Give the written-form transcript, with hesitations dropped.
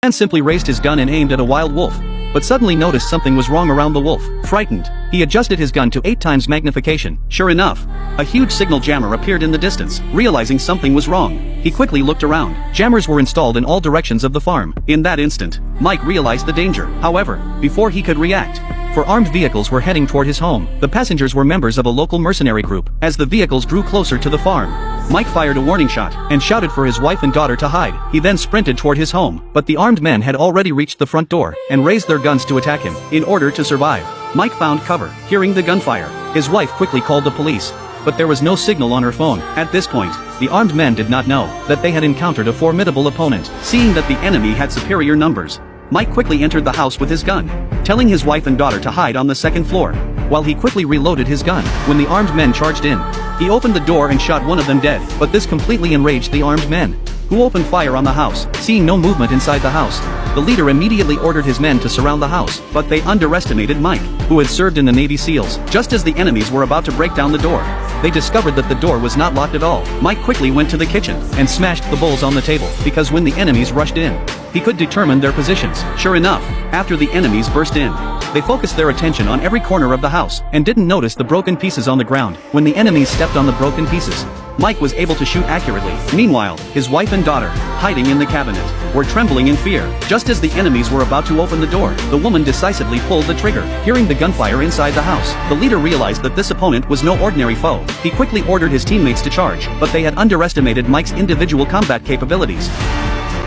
Man simply raised his gun and aimed at a wild wolf, but suddenly noticed something was wrong around the wolf. Frightened, he adjusted his gun to 8 times magnification. Sure enough, a huge signal jammer appeared in the distance. Realizing something was wrong, he quickly looked around. Jammers were installed in all directions of the farm. In that instant, Mike realized the danger. However, before he could react, 4 armed vehicles were heading toward his home. The passengers were members of a local mercenary group. As the vehicles drew closer to the farm, Mike fired a warning shot and shouted for his wife and daughter to hide. He then sprinted toward his home, but the armed men had already reached the front door and raised their guns to attack him. In order to survive, Mike found cover. Hearing the gunfire, his wife quickly called the police, but there was no signal on her phone. At this point, the armed men did not know that they had encountered a formidable opponent. Seeing that the enemy had superior numbers, Mike quickly entered the house with his gun, telling his wife and daughter to hide on the second floor, while he quickly reloaded his gun. When the armed men charged in, he opened the door and shot one of them dead, but this completely enraged the armed men, who opened fire on the house. Seeing no movement inside the house, the leader immediately ordered his men to surround the house, but they underestimated Mike, who had served in the Navy SEALs. Just as the enemies were about to break down the door, they discovered that the door was not locked at all. Mike quickly went to the kitchen and smashed the bowls on the table, because when the enemies rushed in, he could determine their positions. Sure enough, after the enemies burst in, they focused their attention on every corner of the house and didn't notice the broken pieces on the ground. When the enemies stepped on the broken pieces, Mike was able to shoot accurately. Meanwhile, his wife and daughter, hiding in the cabinet, were trembling in fear. Just as the enemies were about to open the door, the woman decisively pulled the trigger. Hearing the gunfire inside the house, the leader realized that this opponent was no ordinary foe. He quickly ordered his teammates to charge, but they had underestimated Mike's individual combat capabilities.